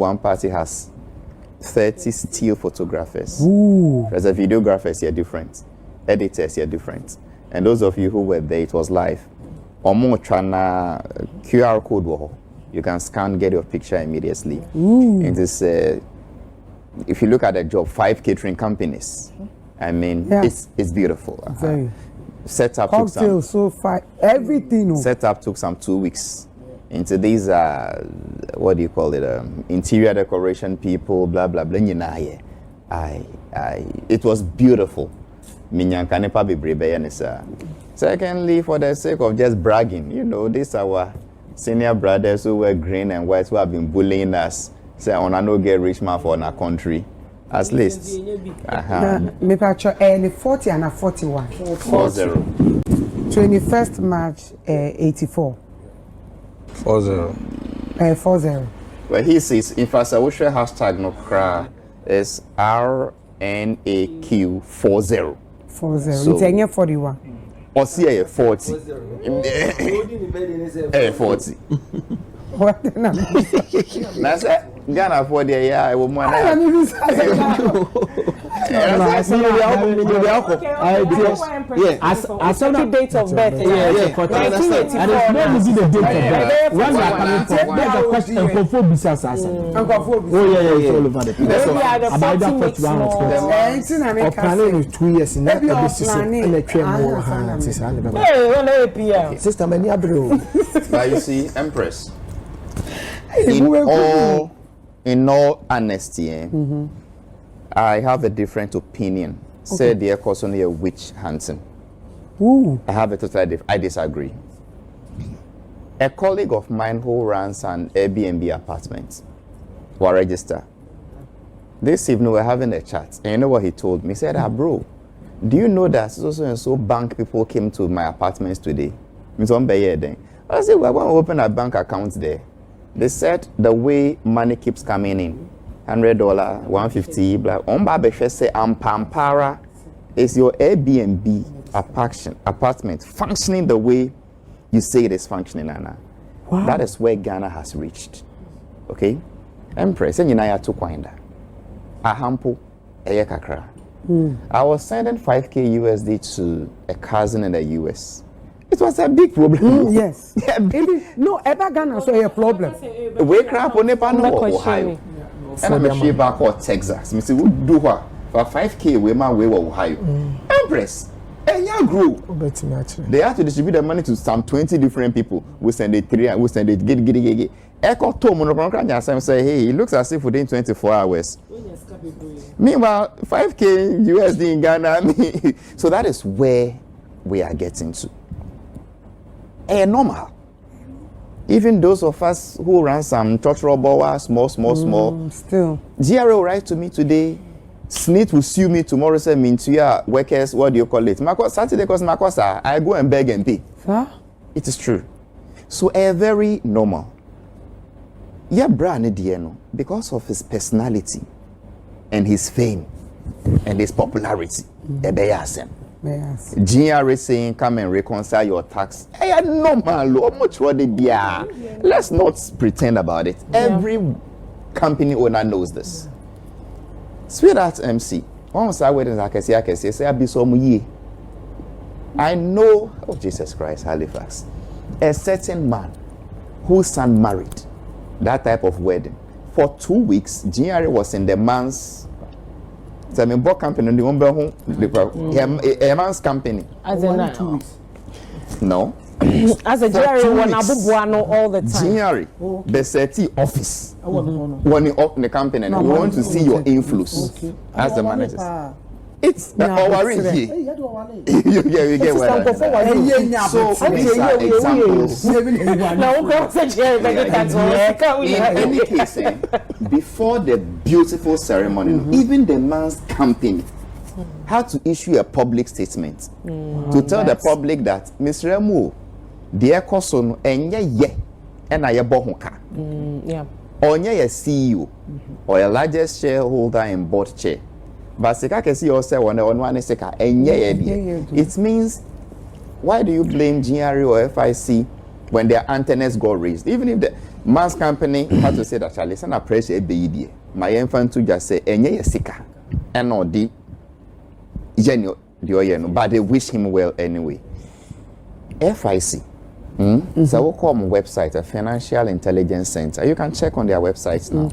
one party has 30 still photographers. Ooh. There's a videographers here different, editors here different. And those of you who were there, it was live. Omo chana QR code wo. You can scan, get your picture immediately. Ooh. And this, if you look at the job, 5 catering companies. I mean, Yeah. it's beautiful. Very. Setup took some. Cocktail, so far, everything. Setup took some 2 weeks. Into these, what do you call it? Interior decoration people, blah blah blah. It was beautiful. Minyankanepa bebrebe. Secondly, for the sake of just bragging, you know, these are our senior brothers who were green and white who have been bullying us. Say, "On no get rich man for our country." At least. Me picture early 40 and a 41. 4-0. 21st March 84. 4-0. 40. Well, he says, if I say hashtag no cry is RNAQ40. 40. So- It's a 41. Or see 40. 40. What the number? Now say Ghana for the year I will more. I don't even say As a date of birth. And it's not easy the date of birth. When you are coming from, there's a question for business. Oh, yeah. It's all over the place. About that 41 or 40. Our planning is 2 years in that and a train more. Sister, many abro. But you see, Empress, in all honesty, I have a different opinion. Say the cause only a witch hunting. Ooh. I have a I disagree. A colleague of mine who runs an Airbnb apartment will register. This evening we're having a chat, and you know what he told me? He said, bro, do you know that so and so bank people came to my apartments today? I said, we're going to open a bank account there. They said the way money keeps coming in, $100, $150, blah. Say, Pampara is your Airbnb apartment functioning the way you say it is functioning, Anna. Wow. That is where Ghana has reached. Okay? Empress, and you know, to Kwanda. Ahampo, Eyekakra. I was sending 5K USD to a cousin in the US. It was a big problem. Yes. No, ever Ghana so a problem. We crap on Ohio. And I'm a back or Texas. Me say we do what for 5K we man we Ohio. Empress, and young group. They have to distribute the money to some 20 different people. We send it 3 and we send it get. Echo Tom on say, hey, it looks as if within 24 hours. Meanwhile, 5K USD in Ghana. So that is where we are getting to. Normal. Even those of us who run some church robber, small. Still. GRA will write to me today. SNIT will sue me tomorrow. Say, Mintuya workers, what do you call it? Saturday, because I go and beg and pay. Huh? It is true. So, very normal. Yeah, Brian Dieno, because of his personality and his fame and his popularity, Yes. GRA saying come and reconcile your tax. Normal. Let's not pretend about it. Every company owner knows this. Sweetheart MC. Once I wait and I can say I be so muye. I know, oh Jesus Christ, Halifax, a certain man whose son married that type of wedding. For 2 weeks, GRA was in the man's company, a man's company. As a 2 weeks. No. As a GRA one abubuano all the time. GRA, the city office. When you open the company, and we want to see your influence as the manager. It's our you get what I mean. So these are examples. In any case, before the beautiful ceremony, even the man's company had to issue a public statement to tell the public that Mr. Remu, the Ekoson, and I bohunka. Onye a CEO or a largest shareholder in board chair. But Seka can see yourself on one Seka and it means why do you blame GRE or FIC when their antennas got raised? Even if Man's company had to say that Charlie send a pressure a baby. My infant to just say enye yesika and no di genio but they wish him well anyway. FIC. So we'll call them website, a Financial Intelligence Center. You can check on their websites now.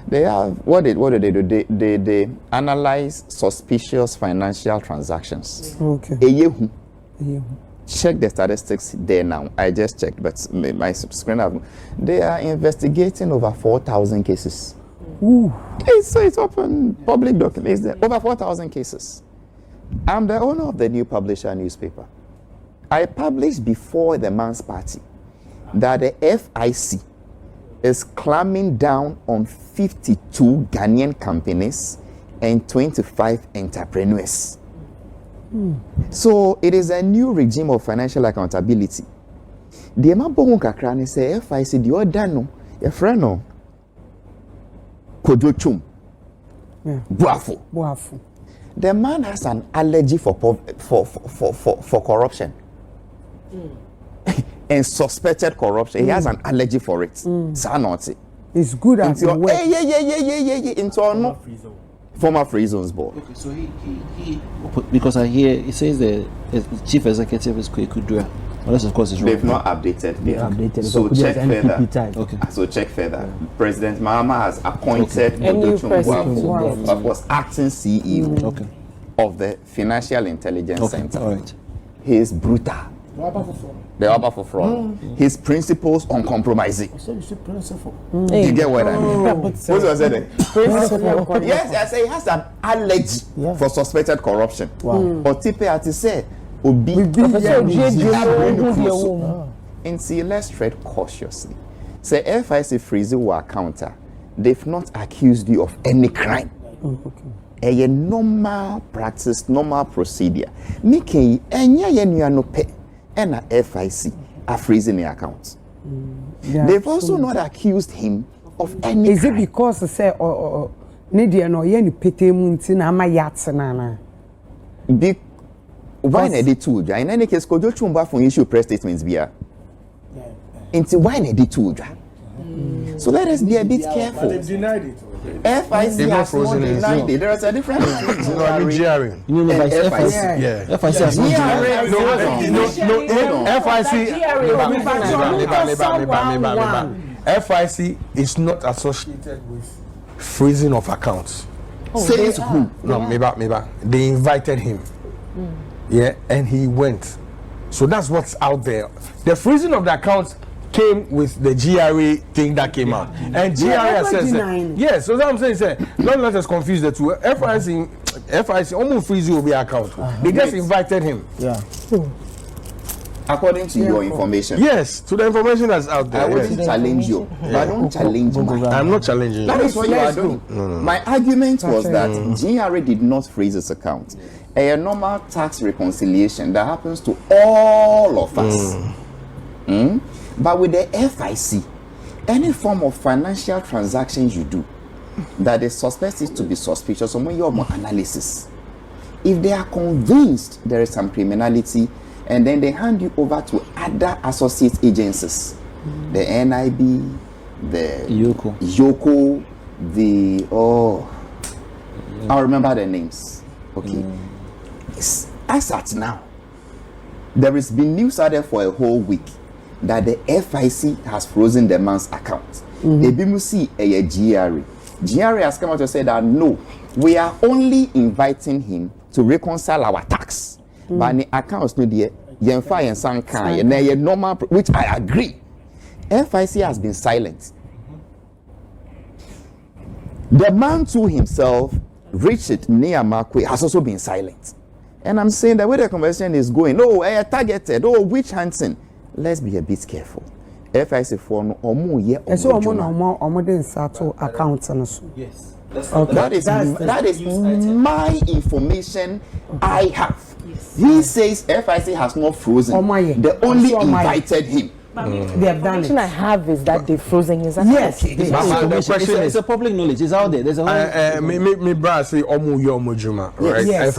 They have what do they do? They analyze suspicious financial transactions. Check the statistics there now. I just checked, but my screen they are investigating over 4,000 cases. It's open public documents. There over 4,000 cases. I'm the owner of the New Publisher newspaper. I published before the Man's Party that the FIC is clamping down on 52 Ghanaian companies and 25 entrepreneurs. So it is a new regime of financial accountability. The Amabongo Kakrani say FIC the other no, your friend no. Kojochum. Buafu. The man has an allergy for corruption. And suspected corruption. He has an allergy for it. It's good at the work. Into former free zones board. Okay, so he because I hear it says the chief executive is Qyaye. Unless of course it's wrong. They've not updated. So check further. Okay. So check further. President Mahama has appointed a new president was acting CEO of the Financial Intelligence Center. All right. He is brutal. The Oba for fraud. His principles uncompromising. You get what I mean? What was that? Yes, I say he has an allergy for suspected corruption. But Tipe had to say, and see, let's tread cautiously. Say FIC freeze our counter. They've not accused you of any crime. A normal practice, normal procedure. Miki, enya no pay. And a FIC are freezing the accounts. They've also not accused him of any Is crime. it because they say Nidia no yen pete munti na ama yatsana? Why na dey too? In any case, Kojo Chumba for issue press statements bia. Into why na dey too? So let us be a bit careful. But they denied it. FIC has not denied it. There is a difference between GRA and FIC. Yeah. FIC has FIC is not associated with freezing of accounts. Says who? No, maybe. They invited him. Yeah, and he went. So that's what's out there. The freezing of the accounts came with the GRA thing that came out. And GRA says yes, so that's what I'm saying. Don't let us confuse the two. FIC almost freeze will be account. They just invited him. Yeah. According to your information. Yes, to the information that's out there. I wouldn't challenge you, but I don't challenge mine. I'm not challenging you. That is what you are doing. No. My argument was that GRA did not freeze its account. A normal tax reconciliation that happens to all of us. But with the FIC, any form of financial transactions you do that is suspected to be suspicious, or when you have analysis, if they are convinced there is some criminality, and then they hand you over to other associate agencies, the NIB, the Yoko, I'll remember the names. Okay. As at now, there has been news out there for a whole week that the FIC has frozen the man's account. Ebimusi a GRA. GRA has come out to say that no, we are only inviting him to reconcile our tax. But the accounts no dear, yenfa and sankai, and normal, which I agree. FIC has been silent. The man to himself, Richard Qyaye, has also been silent. And I'm saying that where the conversation is going, targeted, which hunting. Let's be a bit careful. FIC for no year. So didn't settle accounts and so. Yes. That is my information I have. Yes. He says FIC has not frozen. They only invited him. They have done it. The I have is that they've frozen his account. Yes. The question is, it's a public knowledge. It's out there. There's a whole. Me brother say right? Yes.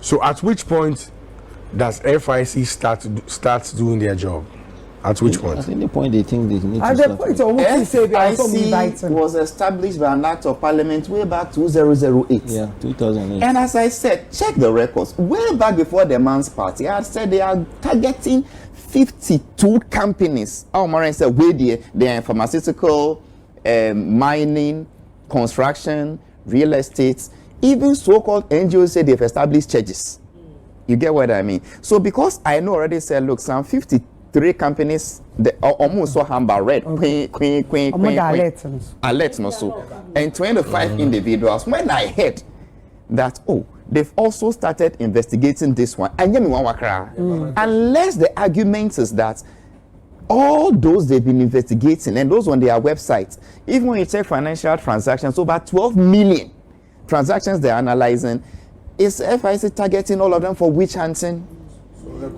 So at which point does FIC start doing their job? At which point? At any point they think they need At to the start. point of which say they also FIC inviting. was established by an act of parliament way back 2008. Yeah, 2008. And as I said, check the records. Way back before the man's party, I had said they are targeting 52 companies. Oh, Maureen said, wait there, they are pharmaceutical, mining, construction, real estate. Even so-called NGOs say they've established churches. You get what I mean? So because I know already said, look, some 53 companies, they almost so hamber red, queen, alert no so, and 25 individuals. When I heard that, oh, they've also started investigating this one, and unless the argument is that all those they've been investigating and those on their websites, even when you check financial transactions, over 12 million transactions they're analyzing. Is FIC targeting all of them for witch hunting?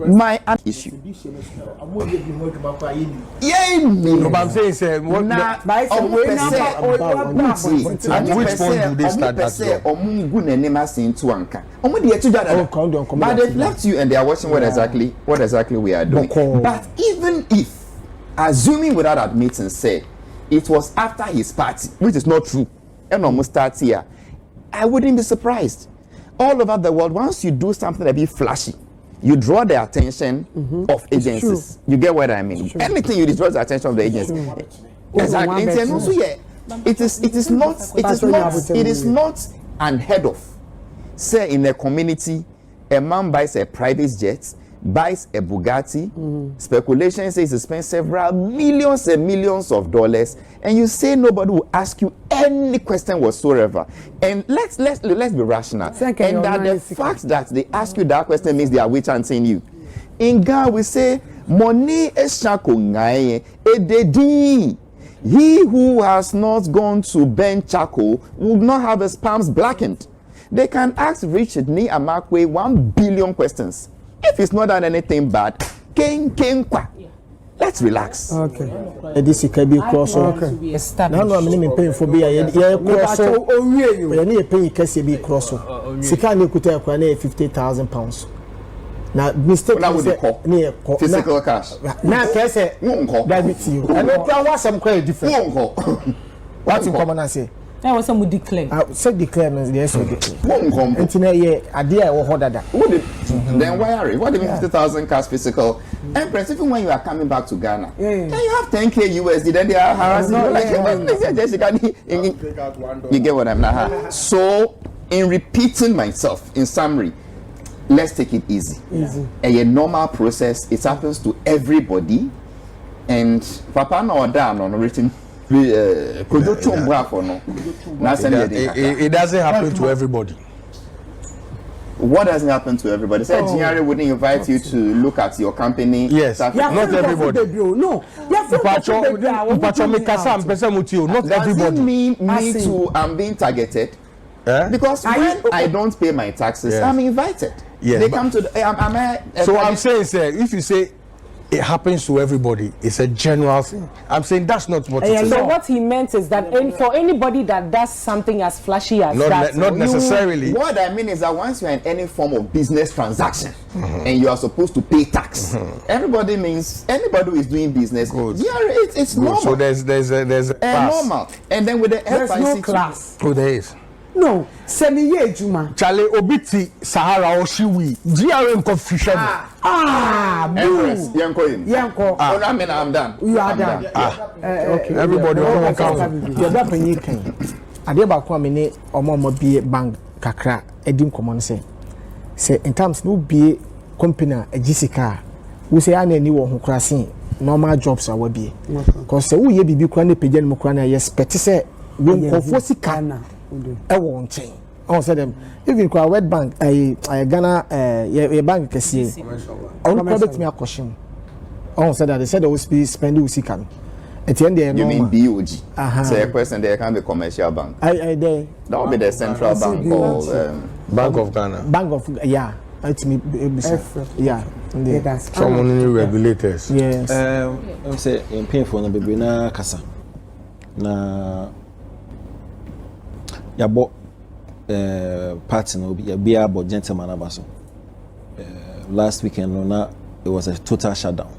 My issue. Yeah, No, but I'm saying, say, what? At which point do they start that job? But they've left you and they are watching what exactly we are doing. But even if, assuming without admitting, say it was after his party, which is not true, and almost starts here, I wouldn't be surprised. All over the world, once you do something a bit flashy, you draw the attention of agencies. You get what I mean? Anything you draw the attention of the agency. Exactly. It is not unheard of. Say in a community, a man buys a private jet, buys a Bugatti. Speculation says he spends several millions and millions of dollars, and you say nobody will ask you any question whatsoever. And let's be rational. And that the fact that they ask you that question means they are witch hunting you. In Ghana we say money is shakungaye ededi. He who has not gone to burn charcoal will not have his palms blackened. They can ask Richard Qyaye 1 billion questions. If it's not done anything bad, let's relax. Okay. This can be cross. Okay. Now I'm paying for be a cross. We need pay case be cross. Sika ni kuta kwa na 50,000 pounds. Now mistake is physical cash. Now case that with you. And no plan was some quite different. What in common I say? That was some declare. Say declare means yes or declare. And today idea or hold that. Then why are you? What do you mean 50,000 cash physical? Empress, even when you are coming back to Ghana, then you have 10K USD, then they are harassing you. You get what I'm saying? So, in repeating myself, in summary, let's take it easy. A normal process, it happens to everybody. And Papa no down on written. It doesn't happen to everybody. What doesn't happen to everybody? Say GRA wouldn't invite you to look at your company. Yes, not everybody. No, not everybody. Does it mean me too? I'm being targeted because when I don't pay my taxes, I'm invited. Yes, they come to. I'm saying, sir, if you say it happens to everybody, it's a general thing. I'm saying that's not what it is. So what he meant is that for anybody that does something as flashy as that, not necessarily. What I mean is that once you're in any form of business transaction and you are supposed to pay tax, everybody means anybody who is doing business. It's normal. So there's a class. Normal. And then with the there's FIC no class. Oh, there is. No, semi-year Juma. Charlie Obiti Sahara or Shiwi. GRM confusion. Empress, Yanko. I mean, I'm done. You are done. Okay. Everybody will come. You're that when you can. Adeba Kwame or be bank kakra edim common say in terms no be company a Jessica we say any who crossing normal jobs are be because say we be kwana page no kwana yes pet say we for sika e won chain I said them even kwa World Bank I Ghana bank kese on credit me a question I said that they said they will be spending sika at the end you mean BOG? So a person there can be commercial bank. That will be the central bank or Bank of Ghana. Bank of it's me someone in the regulators. Yes. I say in painful na baby na kasa na yabo party no be about gentleman abaso. Last weekend no na it was a total shutdown.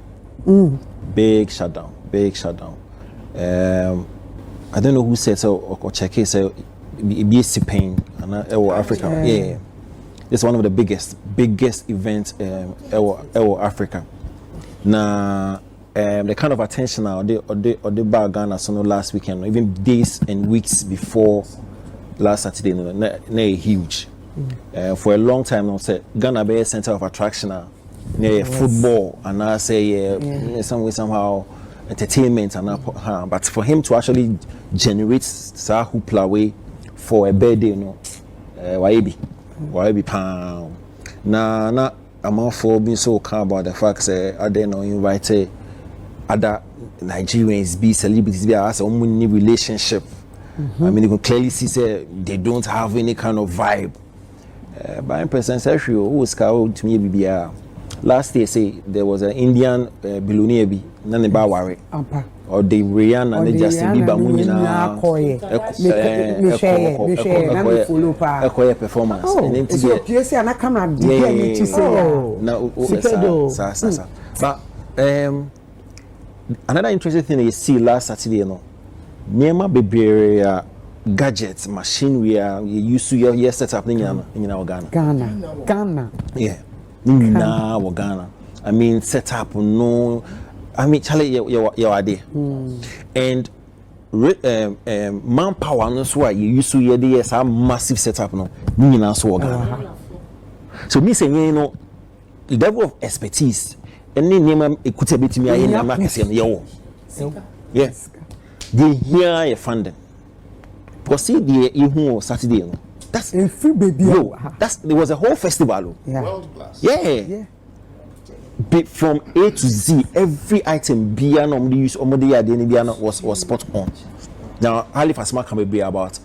Big shutdown. I don't know who said so or check it so be pain and Africa. Yeah. It's one of the biggest events Africa. Now the kind of attention now the bar Ghana so last weekend, even days and weeks before last Saturday, huge. For a long time now, say Ghana be a center of attraction near football and I say some way somehow entertainment and but for him to actually generate sa hoopla way for a birthday, why be pound na I'm all for being so calm about the fact say I didn't know invite other Nigerians be celebrities be as a new relationship. I mean you can clearly see say they don't have any kind of vibe. By person actually who was called to me BBR last year say there was an Indian billionaire be none about worry or the Rihanna and Justin Bieber performance but another interesting thing you see last Saturday Nema bebree gadgets machinery you use to your setup in Ghana. Yeah. Now Ghana. I mean setup no I mean Charlie your idea. And manpower no so you use to hear some massive setup no so Ghana. So me saying the level of expertise any name equity betimi aye na market yes. They hear a funding. Because see the you Saturday. That's in free baby. There was a whole festival. World class. Yeah. From A to Z, every item beyond the use was spot on. Now Halifax can be about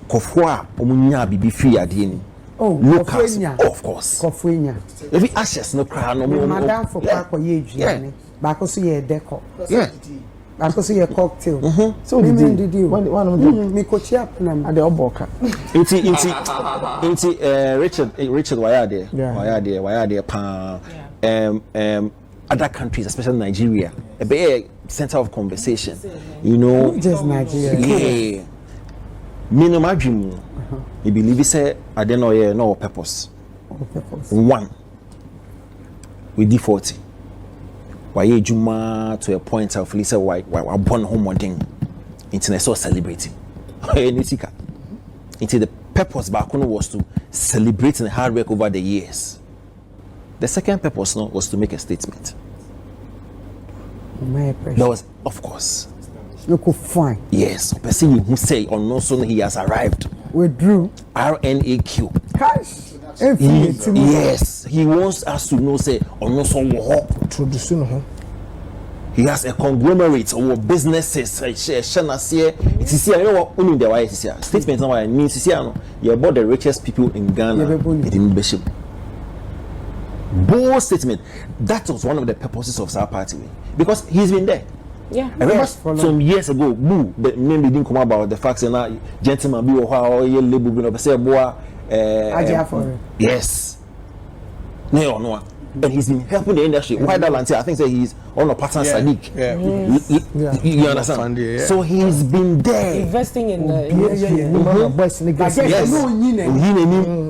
Kofwa Omunya be free at the Lucas, of course. Kofwenya. Every ashes no crown no more. Madam for yeah. Back also here deco. Yeah. I could see a cocktail. So did you? One of them. Me coach up at the Oboka. Richard why are there? Other countries, especially Nigeria, a big center of conversation. Just Nigeria. Yeah. Minimum dream. You believe it say I don't know no purpose. One. With D40. Why Juma to a point of Lisa why born home one thing internet so celebrating. Into the purpose back was to celebrate the hard work over the years. The second purpose was to make a statement. That was of course. You could find. Yes, person who say or no soon he has arrived. Withdrew RNAQ. Cash. Yes, he wants us to know say or no so he has a conglomerate of businesses. It is here. You know what? Only the why is here. Statement now. I mean, is here. You about the richest people in Ghana. Bold statement. That was one of the purposes of our party because he's been there. Yeah. I remember some years ago, the name didn't come about the facts and that gentleman be or you label be say boy. Yes. No. And he's been helping the industry. Why that I think that he's on a pattern Sadiq. You understand? So he's been there. Investing in the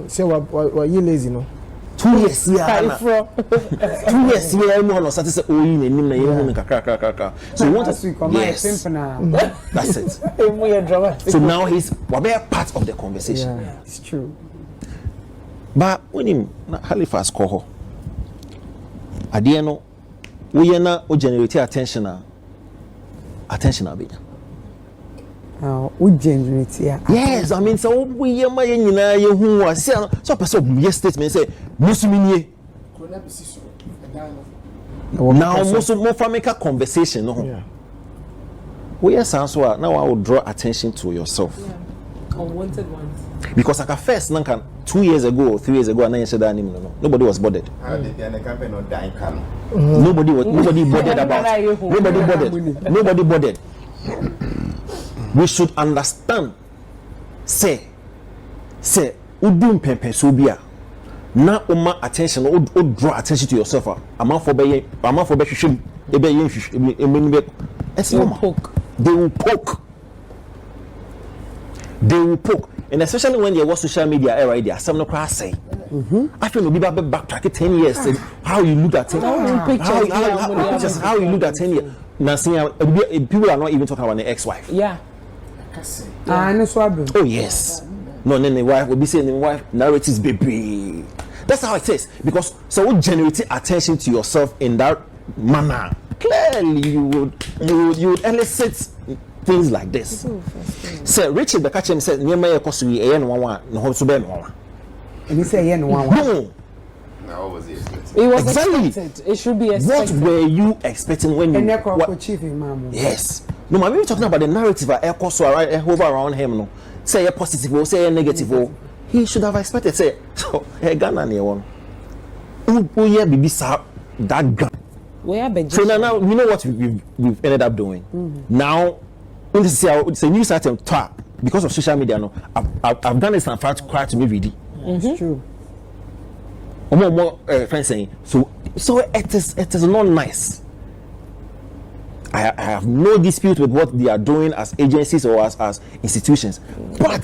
Say what you lazy no. 2 years here. 2 years here no start say oh you nim na you kakra. So you want to yes. That's it. So now he's part of the conversation. Yeah, it's true. But when him Halifax call Adiano, we na o generate attention abi. We generate yes, I mean so we ma ye nyina ye hu ase so person yes statement say musumini now most make a conversation no. We yes answer now I will draw attention to yourself. Unwanted ones. Because like first 2 years ago or 3 years ago and said that nobody was bothered. Nobody bothered about nobody bothered. We should understand say udum pepe sobia Now, attention, or draw attention to yourself. I'm out for be shishim. It's normal. They will poke. They will poke. And especially when there was social media era, there are some no class say. I feel maybe backtrack 10 years. How you look at 10 years. How you look at 10 years. Now, people are not even talking about the ex-wife. Yeah. Oh, yes. No, then the wife will be saying the wife narratives baby. That's how it is. Because so generating attention to yourself in that manner, clearly you would elicit things like this. So Richard Qyaye said, "Near my costly no hope to be no." And he said, Now, what was he expecting? It was Exactly. expected. It should be expected. What were you expecting when you? Yes. No, man, we're talking about the narrative. Hover around him. No, say a positive or say a negative. He should have expected. Say, so Ghana near one. Oh yeah, baby, sir, that gun. So now we know what we've ended up doing. Now, it's a news item because of social media. No, I've done this and quite to me ready. It's true. More friends saying so it is not nice. I have no dispute with what they are doing as agencies or as institutions, but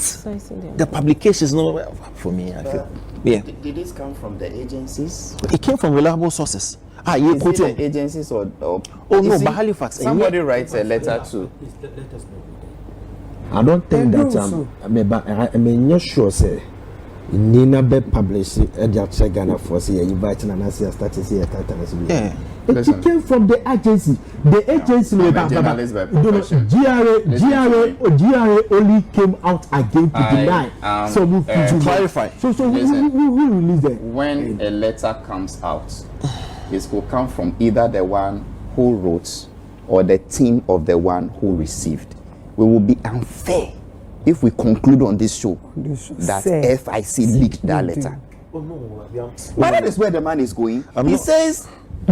the publications no for me. I feel Did this come from the agencies? It came from reliable sources. Is it the agencies or oh no, but Halifax. Somebody writes a letter to. I don't think that I mean not sure say Nina be published at Ghana for say inviting and I say started say yeah. It came from the agency. The agency GRA only came out again to deny. So we to clarify. So we release it. When a letter comes out, it will come from either the one who wrote or the team of the one who received. We will be unfair if we conclude on this show that FIC leaked that letter. But that is where the man is going. He says